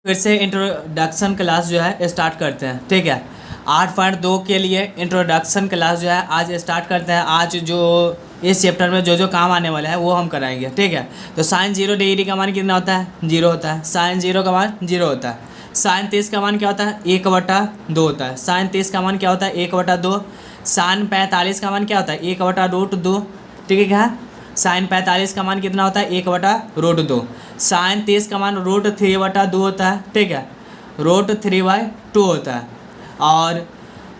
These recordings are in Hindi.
फिर से इंट्रोडक्शन क्लास जो है स्टार्ट करते हैं। ठीक है, 8.2 के लिए इंट्रोडक्शन क्लास जो है आज स्टार्ट करते हैं। आज जो इस चैप्टर में जो जो काम आने वाला है वो हम कराएंगे। ठीक है, तो साइन 0 डिग्री का मान कितना होता है? 0 होता है। साइन 0 का मान 0 होता है। साइन 30 का मान क्या होता है? 1/2 होता है। साइन 30 का मान क्या होता है? 1/2। साइन 45 का मान क्या होता है? 1/√2। ठीक है, क्या? साइन 45 का मान कितना होता है? 1/√2। साइन 30 का मान √3/2 होता है। ठीक है, √3/2 होता है। और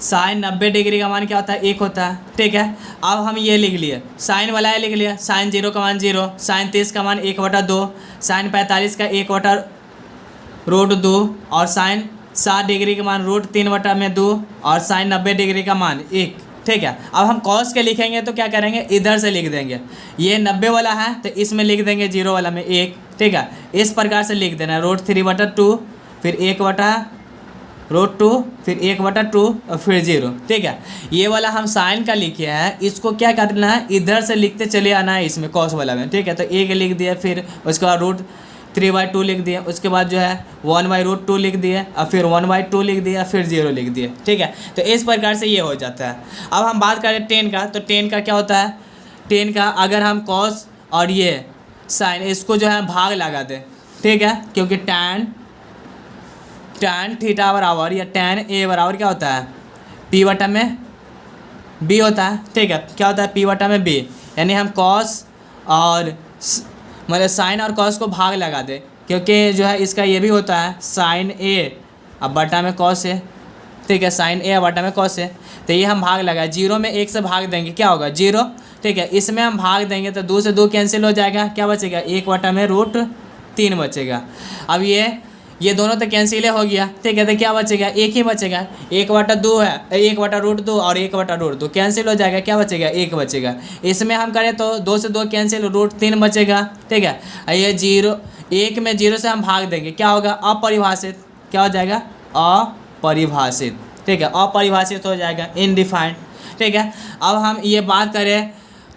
साइन 90 डिग्री का मान क्या होता है? 1 होता है। ठीक है, अब हम ये लिख लिए, साइन वाला है लिख लिया। साइन 0 का मान 0, साइन 30 का मान 1/2, साइन 45 का 1/√2 और साइन 60 डिग्री का मान √3/2 और साइन 90 डिग्री का मान 1। ठीक है, अब हम कॉस के लिखेंगे तो क्या करेंगे? इधर से लिख देंगे। ये 90 वाला है तो इसमें लिख देंगे 0 वाला में 1। ठीक है, इस प्रकार से लिख देना, √3/2 फिर 1/√2 फिर 1/2 और फिर 0। ठीक है, ये वाला हम साइन का लिखे हैं, इसको क्या करना है? इधर से लिखते चले आना है इसमें कॉस वाला में। ठीक है, तो 1 लिख दिया, फिर उसके बाद √3/2 लिख दिया, उसके बाद जो है 1/√2 लिख दिया और फिर 1/2 लिख दिया, फिर 0 लिख दिया। ठीक है, तो इस प्रकार से ये हो जाता है। अब हम बात करें 10 का, तो 10 का क्या होता है? 10 का अगर हम कॉस और ये साइन इसको जो है भाग लगा दें। ठीक है, क्योंकि tan थीटा बराबर या tan a बराबर क्या होता है? P/b होता है। ठीक है, क्या होता है? P/b, यानी हम कॉस और मतलब साइन और कॉस को भाग लगा दे, क्योंकि जो है इसका ये भी होता है साइन ए अब बटा में कॉस है। ठीक है, साइन ए बटा में कॉस है, तो ये हम भाग लगाए। 0 में 1 से भाग देंगे, क्या होगा? 0। ठीक है, इसमें हम भाग देंगे तो 2 से 2 कैंसिल हो जाएगा, क्या बचेगा? 1/√3 बचेगा। अब ये दोनों तो कैंसिल हो गया। ठीक है, तो क्या बचेगा? एक ही बचेगा। 1/2 है, 1/√2 और 1/√2 कैंसिल हो जाएगा, क्या बचेगा? 1 बचेगा। इसमें हम करें तो 2 से 2 कैंसिल, √3 बचेगा। ठीक है, ये 0 1 में 0 से हम भाग देंगे, क्या होगा? अपरिभाषित। क्या हो जाएगा? अपरिभाषित। ठीक है, अपरिभाषित हो जाएगा, इनडिफाइंड। ठीक है, अब हम ये बात करें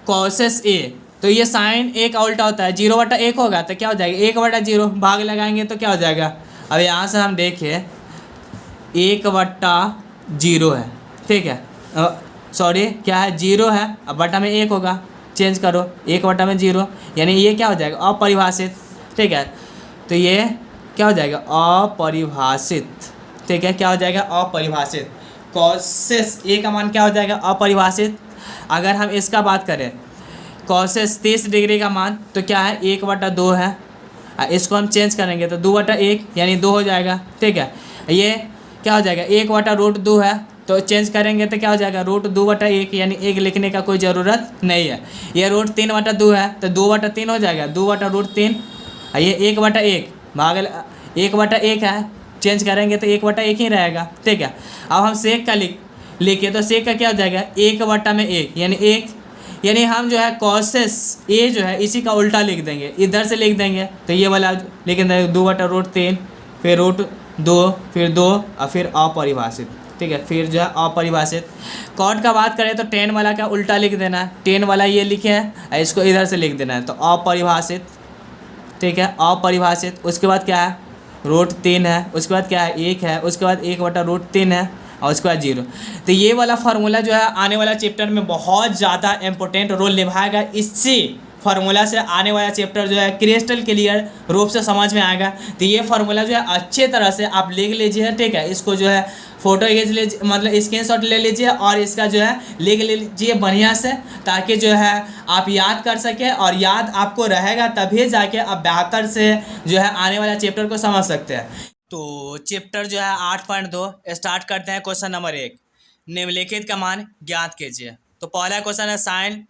कॉसेस ए, तो ये साइन ए का उल्टा होता है। 0/1 होगा तो क्या हो जाएगा? 1/0 भाग लगाएंगे तो क्या हो जाएगा? अब यहाँ से हम देखें 1/0 है। ठीक है, सॉरी क्या है? 0 है, अब बटा में 1 होगा, चेंज करो 1/0, यानी ये क्या हो जाएगा? अपरिभाषित। ठीक है, तो ये क्या हो जाएगा? अपरिभाषित। ठीक है, क्या हो जाएगा? अपरिभाषित। कॉसेस ए का मान क्या हो जाएगा? अपरिभाषित। अगर हम इसका बात करें कॉसेस 30 डिग्री का मान तो क्या है? 1/2 है। इसको हम चेंज करेंगे तो 2/1 यानी 2 हो जाएगा। ठीक है, ये क्या हो जाएगा? 1/√2 है, तो चेंज करेंगे तो क्या हो जाएगा? √2/1 यानी 1 लिखने का कोई ज़रूरत नहीं है। ये √3/2 है तो 2/3 हो जाएगा, 2/√3। ये 1/1 भाग 1/1 है, चेंज करेंगे तो 1/1 ही रहेगा। ठीक है, अब हम सेक का लिखे तो सेक का क्या हो जाएगा? 1/1 यानी 1, यानी हम जो है कॉसेस ए जो है इसी का उल्टा लिख देंगे, इधर से लिख देंगे तो ये वाला लिख देंगे 2/√3 फिर √2 फिर 2 और फिर अपरिभाषित। ठीक है, फिर जो है अपरिभाषित। कॉट का बात करें तो 10 वाला का उल्टा लिख देना है। 10 वाला ये लिखे हैं, इसको इधर से लिख देना है तो अपरिभाषित। ठीक है, अपरिभाषित। उसके बाद क्या है? √3 है, उसके बाद क्या है? 1 है, उसके बाद 1/√3 है और उसके बाद 0। तो ये वाला फार्मूला जो है आने वाला चैप्टर में बहुत ज़्यादा इंपॉर्टेंट रोल निभाएगा। इसी फार्मूला से आने वाला चैप्टर जो है क्रिस्टल क्लियर रूप से समझ में आएगा। तो ये फार्मूला जो है अच्छे तरह से आप लिख लीजिए। ठीक है, इसको जो है फ़ोटो खींच लीजिए, मतलब स्क्रीनशॉट ले लीजिए और इसका जो है लिख लीजिए बढ़िया से, ताकि जो है आप याद कर सकें और याद आपको रहेगा तभी जाके आप बेहतर से जो है आने वाला चैप्टर को समझ सकते हैं। तो चैप्टर जो है 8.2 स्टार्ट करते हैं। क्वेश्चन नंबर 1, निम्नलिखित का मान ज्ञात कीजिए। तो पहला क्वेश्चन है sine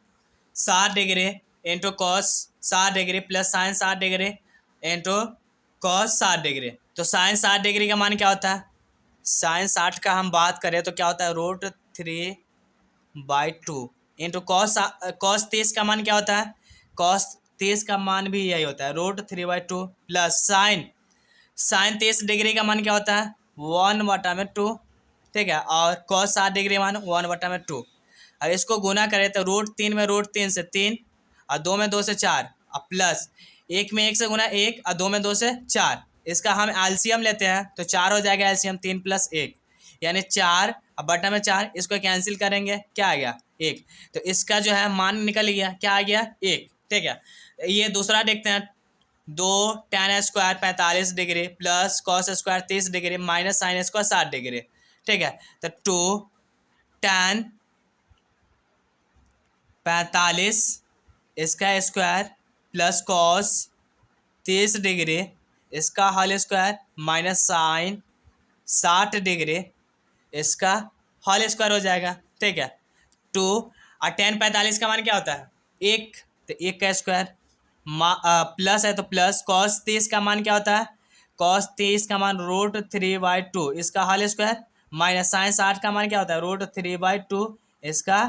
60 degree into cos 60 degree plus sine 60 degree into cos 60 degree. तो साइन 60 डिग्री का मान क्या होता है? साइन 60 का हम बात करें तो क्या होता है? √3/2 इंटू कॉस 30 का मान क्या होता है? कॉस 30 का मान भी यही होता है, √3/2 प्लस साइन 30 डिग्री का मान क्या होता है? 1/2। ठीक है, और कॉस 60 डिग्री मान 1/2। अब इसको गुना करें तो √3 में √3 से 3 और 2 में 2 से 4 और प्लस 1 में 1 से गुना 1 और 2 में 2 से 4। इसका हम एलसीएम लेते हैं तो 4 हो जाएगा एलसीएम, 3 + 1 यानी 4। अब बटा में 4, इसको कैंसिल करेंगे, क्या आ गया 1। तो इसका जो है मान निकल गया, क्या आ गया 1। ठीक है, ये दूसरा देखते हैं। 2 tan square 45 degree plus cos square 30 degree minus sine square 60 degree. ठीक है, तो 2 tan 45 इसका स्क्वायर प्लस कॉस 30 डिग्री इसका whole square minus sine 60 degree इसका होल स्क्वायर हो जाएगा। ठीक है, 2 और tan 45 का मान क्या होता है 1, तो 1 का स्क्वायर प्लस है तो प्लस कॉस 30 का मान क्या होता है, कॉस 30 का मान √3/2 इसका होल स्क्वायर माइनस साइन 60 का मान क्या होता है √3/2 इसका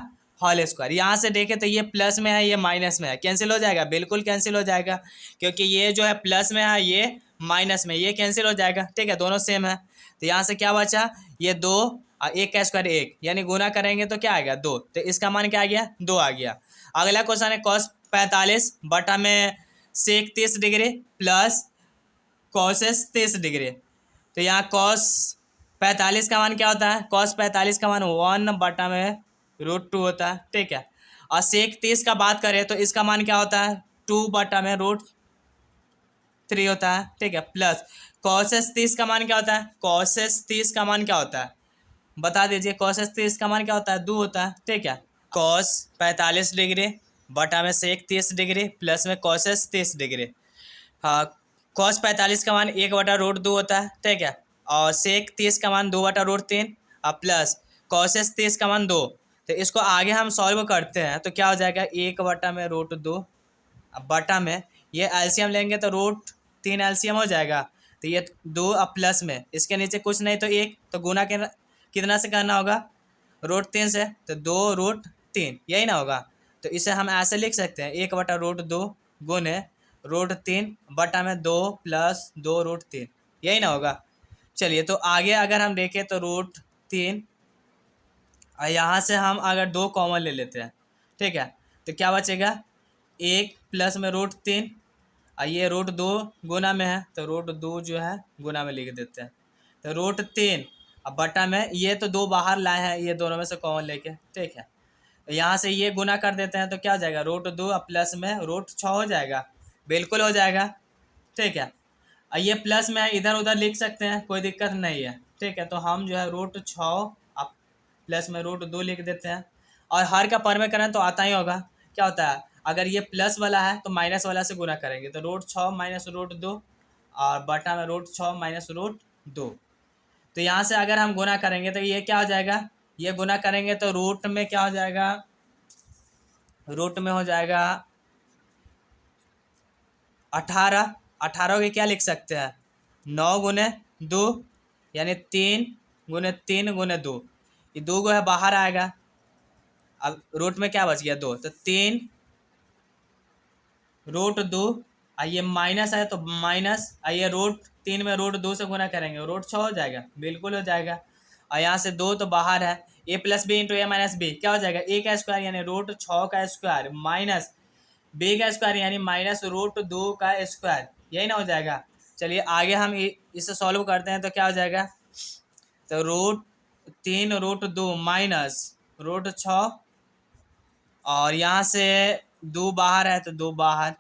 होल स्क्वायर। यहाँ से देखें तो ये प्लस में है, ये माइनस में है, कैंसिल हो जाएगा, बिल्कुल कैंसिल हो जाएगा, क्योंकि ये जो है प्लस में है, ये माइनस में, ये कैंसिल हो जाएगा। ठीक है, दोनों सेम है। तो यहाँ से क्या बचा, ये 2 और 1 का स्क्वायर 1 यानी गुना करेंगे तो क्या आ गया 2, तो इसका मान क्या आ गया 2 आ गया। अगला क्वेश्चन है कॉस 45 बटा में sec 30 degree plus causes 30 degree. तो यहाँ कॉस 45 का मान क्या होता है, कॉस 45 का मान 1 बटा में √2 होता है। ठीक है, और सेक 30 का बात करें तो इसका मान क्या होता है 2 बटा में √3 होता है। ठीक है, प्लस कॉसेस 30 का मान क्या होता है, कॉसेस 30 का मान क्या होता है बता दीजिए, कॉसेस 30 का मान क्या होता है 2 होता है। ठीक है, कॉस 45 डिग्री बटा में सेक 30 डिग्री प्लस में कॉसेस 30 डिग्री। हाँ, कॉस 45 का मान 1 बटा √2 होता है। ठीक है, और सेक 30 का मान 2 बटा √3 और प्लस कॉसेस 30 का मान 2। तो इसको आगे हम सॉल्व करते हैं तो क्या हो जाएगा 1 बटा में √2, अब बटा में ये एलसीएम लेंगे तो √3 एलसीएम हो जाएगा, तो ये 2 अब प्लस में इसके नीचे कुछ नहीं तो 1, तो गुना के कितना से करना होगा √3 से, तो 2√3 यही ना होगा। तो इसे हम ऐसे लिख सकते हैं 1 बटा √2 गुने √3 बटा में 2 प्लस 2√3 यही ना होगा। चलिए, तो आगे अगर हम देखें तो √3 और यहाँ से हम अगर 2 कॉमन ले लेते हैं। ठीक है, तो क्या बचेगा 1 प्लस में √3 और ये √2 गुना में है तो √2 जो है गुना में लिख देते हैं, तो √3 अब बटा में ये तो 2 बाहर लाए हैं, ये दोनों में से कॉमन लेके। ठीक है, यहाँ से ये गुना कर देते हैं तो क्या हो जाएगा √2 अब प्लस में √6 हो जाएगा, बिल्कुल हो जाएगा। ठीक है, और ये प्लस में है, इधर उधर लिख सकते हैं, कोई दिक्कत नहीं है। ठीक है, तो हम जो है √6 अब प्लस में √2 लिख देते हैं, और हर का पर में करें तो आता ही होगा। क्या होता है अगर ये प्लस वाला है तो माइनस वाला से गुना करेंगे, तो √6 माइनस √2 और बटा में √6 माइनस √2। तो यहाँ से अगर हम गुना करेंगे तो ये क्या हो जाएगा, ये गुना करेंगे तो रूट में क्या हो जाएगा, रूट में हो जाएगा 18। 18 के क्या लिख सकते हैं 9 गुने 2 यानी 3 गुने 3 गुने 2, ये 2 गो है बाहर आएगा, अब रूट में क्या बच गया 2, तो 3 √2 और ये माइनस है तो माइनस, और ये √3 में √2 से गुना करेंगे √6 हो जाएगा, बिल्कुल हो जाएगा। और यहाँ से 2 तो बाहर है, a + b × a - b क्या हो जाएगा a का स्क्वायर यानी √6 का स्क्वायर माइनस b का स्क्वायर यानी माइनस √2 का स्क्वायर, यही ना हो जाएगा। चलिए आगे हम इसे सॉल्व करते हैं तो क्या हो जाएगा, तो √3 √2 माइनस √6 और यहाँ से 2 बाहर है तो 2 बाहर,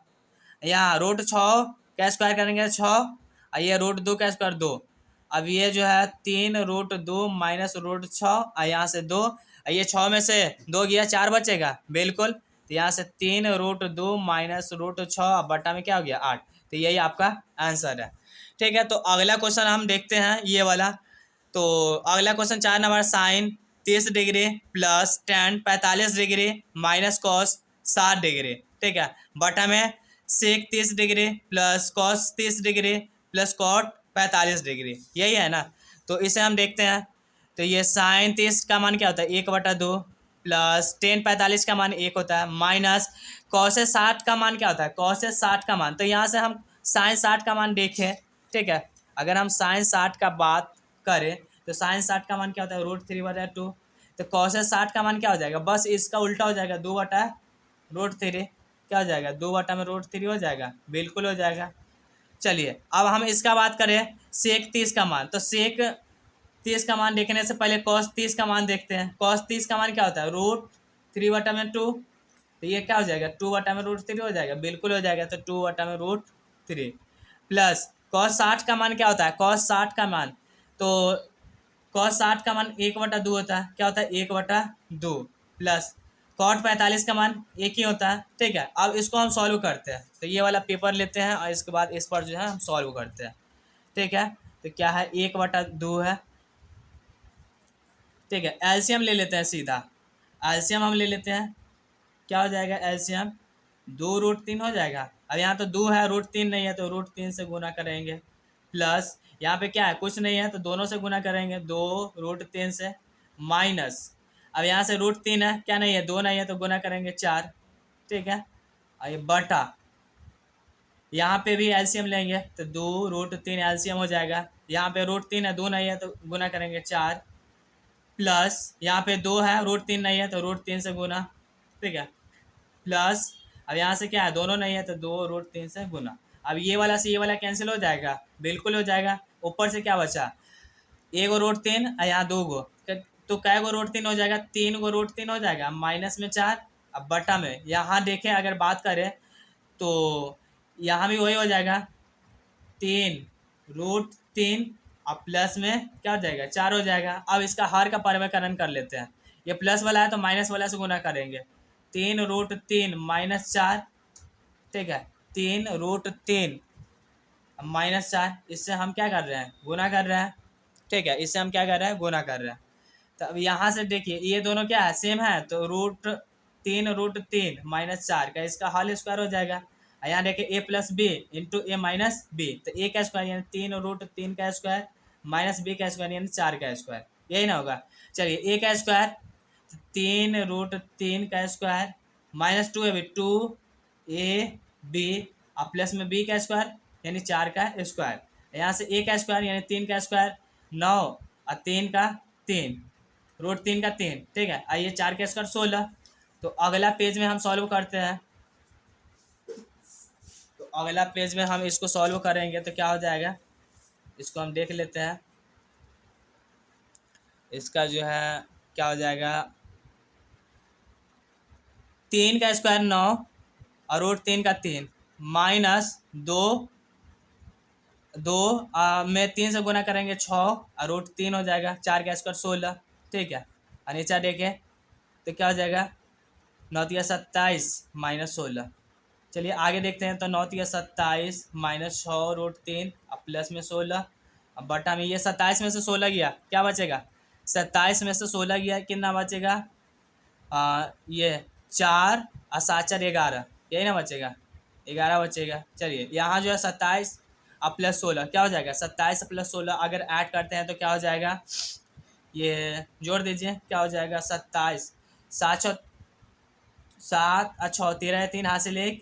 यहाँ √6 का स्क्वायर करेंगे 6 और ये √2 का स्क्वायर 2, अब ये जो है 3 √2 माइनस √6 और यहाँ से 2, ये 6 में से 2 गया 4 बचेगा, बिल्कुल। तो यहाँ से 3 √2 माइनस √6 बटा में क्या हो गया 8, तो यही आपका आंसर है। ठीक है, तो अगला क्वेश्चन हम देखते हैं ये वाला। तो अगला question 4 number sine 30 degree plus tan 45 degree minus cos 60 degree. ठीक है, बटा में sec 30 degree plus cos 30 degree plus cot 45 degree, यही है ना। तो इसे हम देखते हैं, तो ये साइन 30 का मान क्या होता है 1/2 प्लस tan 45 का मान 1 होता है माइनस कॉसेस 60 का मान क्या होता है कॉसेस 60 का मान, तो यहाँ से हम साइन 60 का मान देखें। ठीक है, अगर हम साइन 60 का बात करें तो साइन 60 का मान क्या होता है √3/2, तो कॉसेस 60 का मान क्या हो जाएगा, बस इसका उल्टा हो जाएगा 2/√3, क्या हो जाएगा 2 बटा में √3 हो जाएगा, बिल्कुल हो जाएगा। चलिए अब हम इसका बात करें सेक 30 का मान, तो सेक 30 का मान देखने से पहले कॉस 30 का मान देखते हैं। कॉस 30 का मान क्या होता है, √3/2। तो ये क्या हो जाएगा, 2/√3 हो जाएगा, बिल्कुल हो जाएगा। तो 2/√3 प्लस कॉस 60 का मान क्या होता है, कॉस 60 का मान, तो कॉस 60 का मान 1/2 होता है, क्या होता है 1/2 प्लस कॉट 45 का मान 1 ही होता है। ठीक है, अब इसको हम सॉल्व करते हैं। तो ये वाला पेपर लेते हैं और इसके बाद इस पर जो है हम सॉल्व करते हैं। ठीक है, तो क्या है 1/2 है। ठीक है, एलसीएम ले लेते हैं सीधा, एलसीएम हम ले लेते हैं। क्या हो जाएगा एलसीएम, 2√3 हो जाएगा। अब यहाँ तो 2 है, √3 नहीं है, तो √3 से गुना करेंगे प्लस यहाँ पे क्या है कुछ नहीं है, तो दोनों से गुना करेंगे, 2√3 से माइनस, अब यहाँ से √3 है, क्या नहीं है 2 नहीं है, तो गुना करेंगे 4। ठीक है, और ये बटा यहाँ पे भी एलसीएम लेंगे, तो 2√3 एलसीएम हो जाएगा। यहाँ पे √3 है, 2 नहीं है, तो गुना करेंगे 4 प्लस यहाँ पे 2 है, √3 नहीं है, तो √3 से गुना। ठीक है, प्लस अब यहाँ से क्या है दोनों नहीं है, तो 2√3 से गुना। अब ये वाला से ये वाला कैंसिल हो जाएगा, बिल्कुल हो जाएगा। ऊपर से क्या बचा, 1 √3 और यहाँ 2 गो, तो कै गो √3 हो जाएगा, 3 गो √3 हो जाएगा, माइनस में 4। अब बटा में यहाँ देखें अगर बात करें तो यहाँ भी वही हो जाएगा, 3√3 अब प्लस में क्या हो जाएगा 4 हो जाएगा। अब इसका हर का परिवर्तन कर लेते हैं, ये प्लस वाला है तो माइनस वाला से गुना करेंगे, 3√3 माइनस 4। ठीक है, 3√3 -4, इससे हम क्या कर रहे हैं गुना कर रहे हैं। ठीक है, इससे हम क्या कर रहे हैं गुना कर रहे हैं। तो अब यहाँ से देखिए ये दोनों क्या है सेम है, तो √3 -4 का इसका होल स्क्वायर हो जाएगा। यहाँ देखिए a+b इंटू a-b, तो a का स्क्वायर यानी 3√3 का स्क्वायर माइनस b का स्क्वायर यानी 4 का स्क्वायर, यही ना होगा। चलिए a का स्क्वायर 3√3 का स्क्वायर माइनस 2 है 2ab और प्लस में b का स्क्वायर यानी 4 का स्क्वायर। यहाँ से a का स्क्वायर यानी 3 का स्क्वायर 9 और 3 का 3, √3 का 3। ठीक है, आइए 4 का स्क्वायर 16। तो अगला पेज में हम सॉल्व करते हैं, तो अगला पेज में हम इसको सॉल्व करेंगे तो क्या हो जाएगा, इसको हम देख लेते हैं। इसका जो है क्या हो जाएगा, 3 का स्क्वायर 9 और √3 का 3 माइनस 2 में 3 से गुना करेंगे 6 और √3 हो जाएगा, 4 का स्क्वायर 16। ठीक है, और नीचे देखें तो क्या हो जाएगा 9×27 -16। चलिए आगे देखते हैं, तो 9×27 -6 √3 और प्लस में 16। अब बटा में ये 27 में से 16 गया, क्या बचेगा 27 में से 16 गया, कितना बचेगा ये 4 और 7 4 11, यही ना बचेगा 11 बचेगा। चलिए यहाँ जो है 27 और प्लस 16 क्या हो जाएगा, 27 प्लस 16 अगर ऐड करते हैं तो क्या हो जाएगा, ये जोड़ दीजिए क्या हो जाएगा 27 7 और 6 13 3 हासिल 1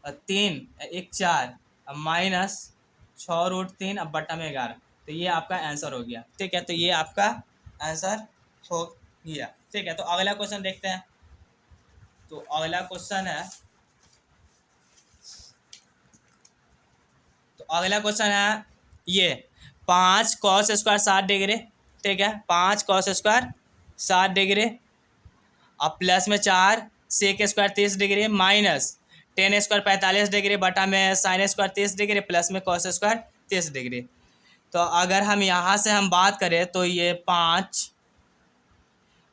और 3 1 4 माइनस 6√3 अब बटा में 11। तो ये आपका आंसर हो गया। ठीक है, तो ये आपका आंसर हो गया। ठीक है, तो अगला क्वेश्चन देखते हैं। तो अगला क्वेश्चन है, तो अगला क्वेश्चन है ये 5 cos स्क्वायर 60 ठीक है, 5 cos स्क्वायर 60 अब प्लस में 4 सेक स्क्वायर 30 माइनस 10 स्क्वायर 45 बटा में साइन स्क्वायर 30 प्लस में कॉस स्क्वायर 30। तो अगर हम यहाँ से हम बात करें तो ये 5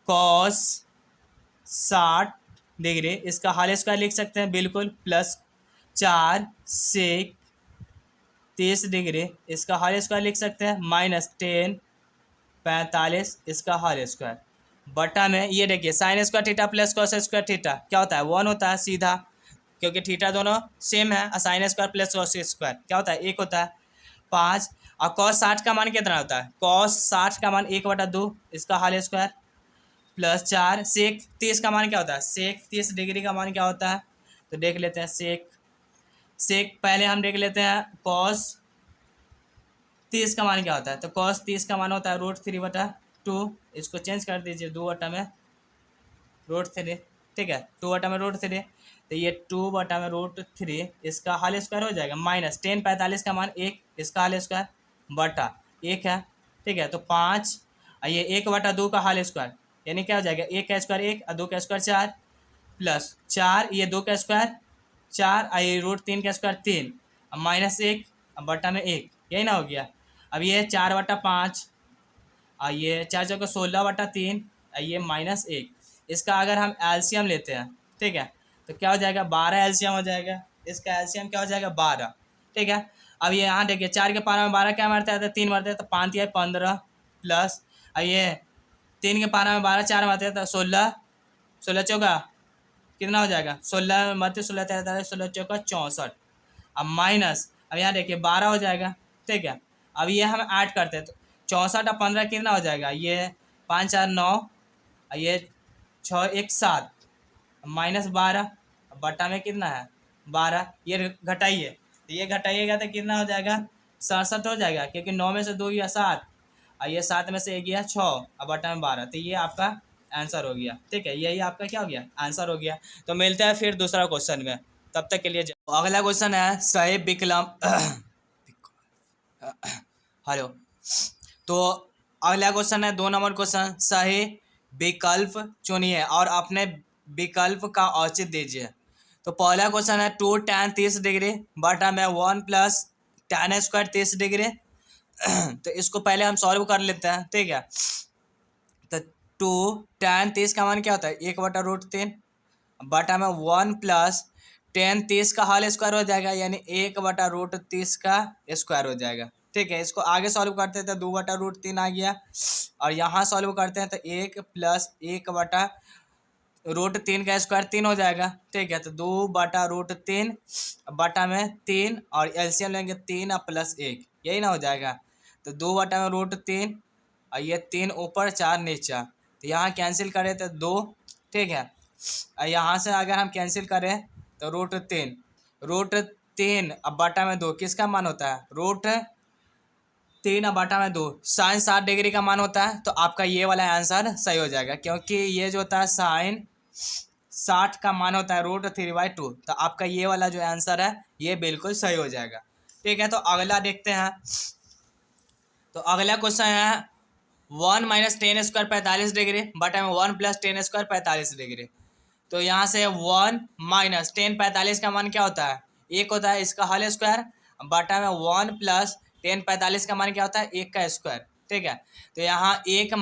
cos 60 इसका होल स्क्वायर लिख सकते हैं बिल्कुल, प्लस 4 सेक 30 इसका होल स्क्वायर लिख सकते हैं, माइनस 10 45 इसका होल स्क्वायर बटा में ये देखिए sine square theta plus cos square theta क्या होता है 1 होता है सीधा, क्योंकि थीटा दोनों सेम है। और sine square plus cos square क्या होता है 1 होता है 5। और कॉस 60 का मान कितना होता है, कॉस 60 का मान 1/2 इसका होल स्क्वायर प्लस 4 सेक 30 का मान क्या होता है, सेक 30 का मान क्या होता है, तो देख लेते हैं। सेक पहले हम देख लेते हैं कॉस 30 का मान क्या होता है, तो कॉस 30 का मान होता है √3/2, इसको चेंज कर दीजिए 2 बटा में √3 ठीक है, 2/√3, तो ये 2/√3 इसका होल स्क्वायर हो जाएगा, माइनस 10/45 का मान 1, इसका होल स्क्वायर बटा 1 है। ठीक है, तो 5 ये 1/2 का होल स्क्वायर, यानी क्या हो जाएगा, 1 का स्क्वायर 1 और 2 का स्क्वायर 4, प्लस 4 ये 2 का स्क्वायर 4 और ये √3 का स्क्वायर 3, अब माइनस 1 अब बटा में 1, यही ना हो गया। अब ये 4/5 और ये 4 चौका 16/3 और ये -1, इसका अगर हम एलसीएम लेते हैं, ठीक है, तो क्या हो जाएगा, 12 एलसीएम हो जाएगा, इसका एलसीएम क्या हो जाएगा 12। ठीक है, अब ये यहाँ देखिए 4 के पारा में 12 क्या मारता है, तो 3 मारते हैं, तो 5 या 15, प्लस और ये 3 के पारा में 12 4 मारते हैं, तो 16, 16 चौका कितना हो जाएगा, 16 मत 16 13 16 चौका 64, अब माइनस अब यहाँ देखिए 12 हो जाएगा। ठीक है, अब ये हम ऐड करते हैं, तो 64 और 15 कितना हो जाएगा, ये 5 4 9 और ये 6 1 7 -12 बटा में कितना है 12, ये घटाइए, तो ये घटाइएगा तो कितना हो जाएगा 67 हो जाएगा, क्योंकि 9 में से 2 गया 7 और ये 7 में से 1 गया 6 और बटा में 12, तो ये आपका आंसर हो गया। ठीक है, यही आपका क्या हो गया, आंसर हो गया। तो मिलते हैं फिर दूसरा क्वेश्चन में, तब तक के लिए अगला क्वेश्चन है सही विकल्प हेलो, तो अगला क्वेश्चन है 2 नंबर क्वेश्चन, सही विकल्प चुनिए और अपने विकल्प का औचित्य दीजिए। तो पहला क्वेश्चन है 2 tan 30 डिग्री बटा में 1 + tan स्क्वायर 30 डिग्री। तो इसको पहले हम सॉल्व कर लेते हैं। ठीक है, तो 2 tan 30 का मान क्या होता है 1/√3 बटा में 1 + tan 30 का होल स्क्वायर हो जाएगा, यानी 1/√30 का स्क्वायर हो जाएगा। ठीक है, इसको आगे सॉल्व करते हैं तो 2/√3 आ गया, और यहाँ सॉल्व करते हैं तो 1 + 1/√3 का स्क्वायर 3 हो जाएगा। ठीक है, तो 2/√3 बटा में 3 और एलसीएम लेंगे 3 और +1, यही ना हो जाएगा। तो 2/√3 और ये 3 ऊपर 4 नीचे, तो यहाँ कैंसिल करें तो 2। ठीक है, और यहाँ से अगर हम कैंसिल करें तो √3 अब बटा में 2 किसका मान होता है, √3 अब बटा में 2 साइन 60 डिग्री का मान होता है। तो आपका ये वाला आंसर सही हो जाएगा, क्योंकि ये जो होता है साइन 60 का मान होता है √3/2, तो आपका ये वाला जो आंसर है ये बिल्कुल सही हो जाएगा। ठीक है, तो अगला देखते हैं। तो अगला क्वेश्चन है 1 - tan स्क्वायर 45 डिग्री बटा में 1 + tan स्क्वायर 45 डिग्री। तो यहाँ से 1 - tan 45 का मान क्या होता है 1 होता है, इसका होल स्क्वायर बटा में 1 + tan 45 का मान क्या होता है 1 का स्क्वायर। ठीक है, तो यहाँ 1 -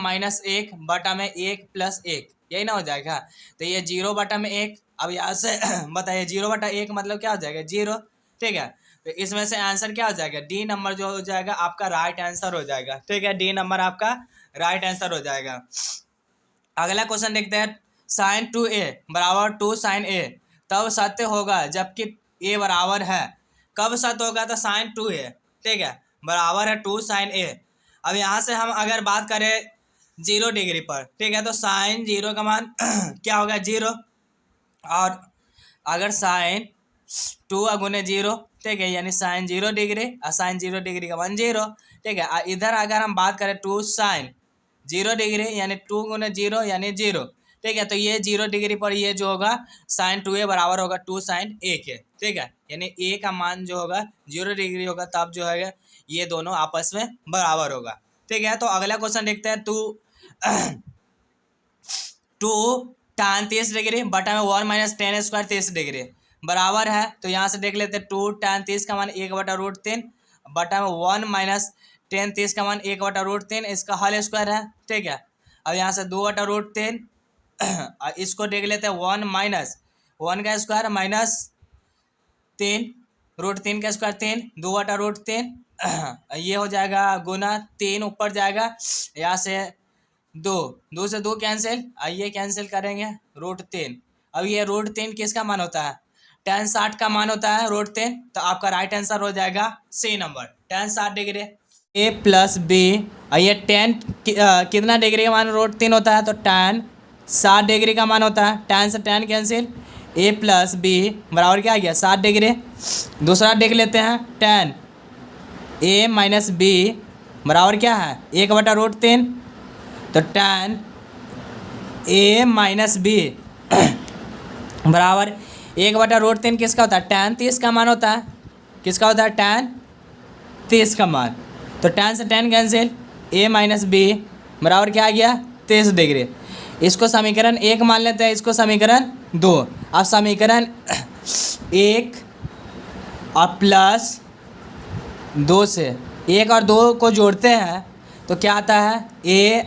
1 बटा में 1 + 1, यही ना हो जाएगा। तो ये 0 बटा में 1, अब यहाँ से बताइए 0/1 मतलब क्या हो जाएगा 0। ठीक है, तो इसमें से आंसर क्या हो जाएगा, डी नंबर जो हो जाएगा आपका राइट आंसर हो जाएगा। ठीक है, डी नंबर आपका राइट आंसर हो जाएगा। अगला क्वेश्चन देखते हैं, sin 2a = 2 sin a तब सत्य होगा जबकि a बराबर है। कब सत्य होगा, तो sin 2a, ठीक है, बराबर है 2 sin a। अब यहाँ से हम अगर बात करें 0 डिग्री पर, ठीक है, तो sin 0 का मान क्या होगा 0, और अगर sin 2 × 0, ठीक है, यानी sin 0 डिग्री और sin 0 डिग्री का मान 0। ठीक है, इधर अगर हम बात करें 2 sin 0 डिग्री यानी 2 × 0 यानी 0। ठीक है, तो ये 0 डिग्री पर ये जो होगा sin 2a बराबर होगा 2 sin a के। ठीक है, यानी a का मान जो होगा 0 डिग्री होगा, तब जो है ये दोनों आपस में बराबर होगा। ठीक है, तो अगला क्वेश्चन देखते हैं, 2 tan 30 डिग्री बटा में 1 - tan स्क्वायर 30 डिग्री बराबर है। तो यहाँ से देख लेते हैं 2 tan 30 का मान 1/√3 बटा में 1 - tan 30 का मान 1/√3, इसका होल स्क्वायर है। ठीक है, अब यहाँ से 2/√3 इसको देख लेते हैं 1 - 1 का स्क्वायर -3 √3 का स्क्वायर 3 2/√3 ये हो जाएगा गुना 3 ऊपर जाएगा, यहाँ से 2 से 2 कैंसिल, आइए कैंसिल करेंगे √3। अब ये √3 किसका मान होता है tan 60 का मान होता है √3, तो आपका राइट आंसर हो जाएगा C number tan 60 degree. a + b ये tan कितना डिग्री का मान √3 होता है, तो tan 60 डिग्री का मान होता है, tan से tan कैंसिल, a + b बराबर क्या आ गया 60 डिग्री। दूसरा देख लेते हैं tan a - b बराबर क्या है 1/√3, तो tan a - b बराबर 1/√3 किसका होता है, tan 30 का मान होता है। किसका होता है, tan 30 का मान। तो tan से tan cancel, a minus B बराबर क्या आ गया, 30 डिग्री। इसको समीकरण 1 मान लेते हैं, इसको समीकरण 2। अब समीकरण 1 और प्लस 2 से 1 और 2 को जोड़ते हैं तो क्या आता है, a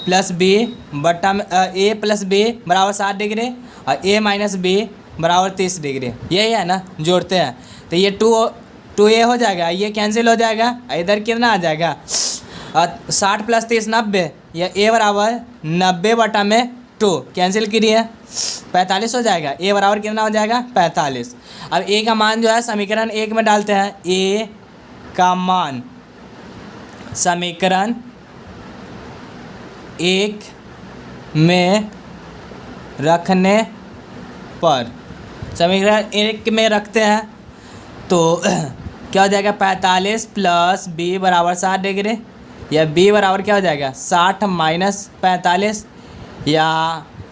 प्लस बी बट्टा में a प्लस बी बराबर 60 डिग्री और a माइनस बी बराबर 30 डिग्री। यही है ना, जोड़ते हैं तो ये 2a हो जाएगा, ये कैंसिल हो जाएगा। इधर कितना आ जाएगा, 60 प्लस 30 90, या a बराबर 90/2 कैंसिल करिए 45 हो जाएगा। a बराबर कितना हो जाएगा, 45। अब a का मान जो है समीकरण 1 में डालते हैं। a का मान समीकरण 1 में रखने पर, समीकरण 1 में रखते हैं तो क्या हो जाएगा, 45 प्लस b बराबर 60 डिग्री, या b बराबर क्या हो जाएगा, 60 माइनस 45, या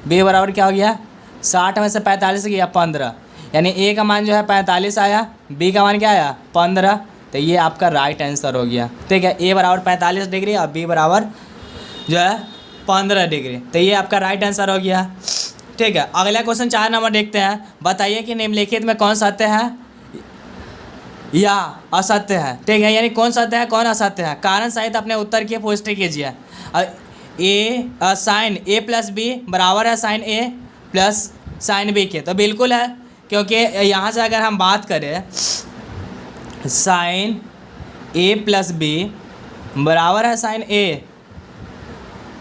b बराबर क्या हो गया, 60 में से 45 गया 15, यानी a का मान जो है 45 आया, b का मान क्या आया 15। तो ये आपका राइट आंसर हो गया। ठीक है, a बराबर 45 डिग्री और b बराबर जो है 15 डिग्री। तो ये आपका राइट आंसर हो गया। ठीक है, अगला क्वेश्चन 4 नंबर देखते हैं। बताइए कि निम्नलिखित में कौन सत्य है या असत्य है। ठीक है, यानी कौन सत्य है कौन असत्य है। कारण सहित अपने उत्तर की पुष्टि कीजिए। a sine a plus B बराबर है sine a plus sine B के, तो बिल्कुल है, क्योंकि यहाँ से अगर हम बात करें साइन a प्लस बी बराबर है साइन a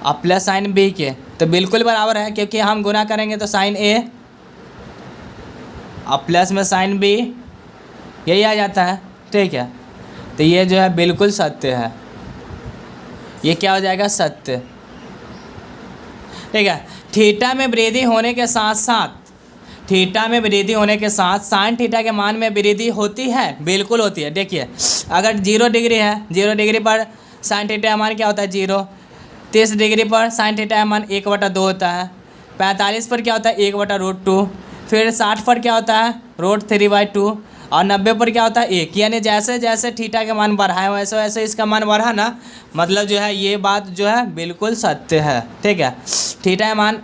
और प्लस साइन b के, तो बिल्कुल बराबर है, क्योंकि हम गुना करेंगे तो साइन a और प्लस में साइन b यही आ जाता है। ठीक है, तो ये जो है बिल्कुल सत्य है, ये क्या हो जाएगा, सत्य। ठीक है, थीटा में वृद्धि होने के साथ साथ, थीटा में वृद्धि होने के साथ साइन थीटा के मान में वृद्धि होती है, बिल्कुल होती है। देखिए अगर 0 डिग्री है, 0 डिग्री पर साइन थीटा का मान क्या होता है 0, 30 डिग्री पर साइन थीटा का मान 1/2 होता है, 45 पर क्या होता है 1/√2, फिर 60 पर क्या होता है √3/2 और 90 पर क्या होता है 1। यानी जैसे जैसे थीटा के मान बढ़ा है वैसे वैसे इसका मान बढ़ा ना, मतलब जो है ये बात जो है बिल्कुल सत्य है। ठीक है, थीटा का मान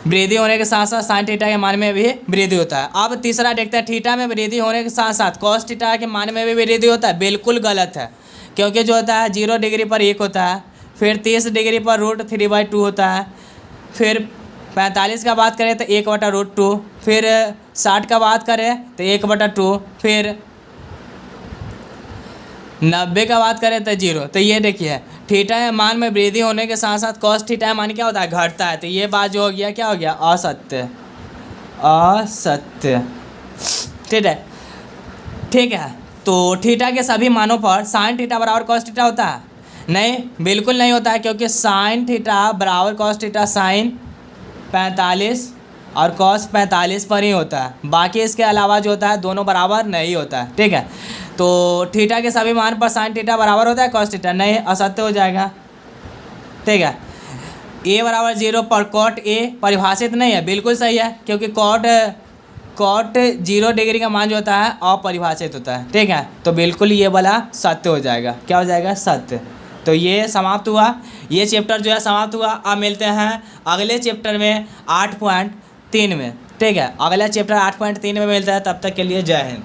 वृद्धि होने के साथ साथ साइन थीटा के मान में भी वृद्धि होता है। अब तीसरा देखते हैं, थीटा में वृद्धि होने के साथ साथ कॉस थीटा के मान में भी वृद्धि होता है, बिल्कुल गलत है, क्योंकि जो होता है 0 डिग्री पर 1 होता है, फिर 30 डिग्री पर √3/2 होता है, फिर 45 का बात करें तो 1/√2, फिर 60 का बात करें तो 1/2, फिर 90 का बात करें तो 0। तो ये देखिए थीटा के मान में वृद्धि होने के साथ साथ कॉस थीटा का मान क्या होता है, घटता है। तो ये बात जो हो गया क्या हो गया, असत्य, असत्य। ठीक है, ठीक है, तो थीटा के सभी मानों पर साइन थीटा बराबर कॉस थीटा होता है, नहीं, बिल्कुल नहीं होता है, क्योंकि साइन थीटा बराबर कॉस थीटा साइन 45 और कॉस 45 पर ही होता है, बाकी इसके अलावा जो होता है दोनों बराबर नहीं होता है। ठीक है, तो थीटा के सभी मान पर साइन थीटा बराबर होता है कॉस थीटा, नहीं, असत्य हो जाएगा। ठीक है, a बराबर 0 पर कॉट a परिभाषित नहीं है, बिल्कुल सही है, क्योंकि कॉट 0 डिग्री का मान जो होता है अपरिभाषित होता है। ठीक है, तो बिल्कुल ये वाला सत्य हो जाएगा, क्या हो जाएगा, सत्य। तो ये समाप्त हुआ, ये चैप्टर जो है समाप्त हुआ। अब मिलते हैं अगले चैप्टर में 8.3 में। ठीक है, अगला चैप्टर 8.3 में मिलता है, तब तक के लिए जय हिंद।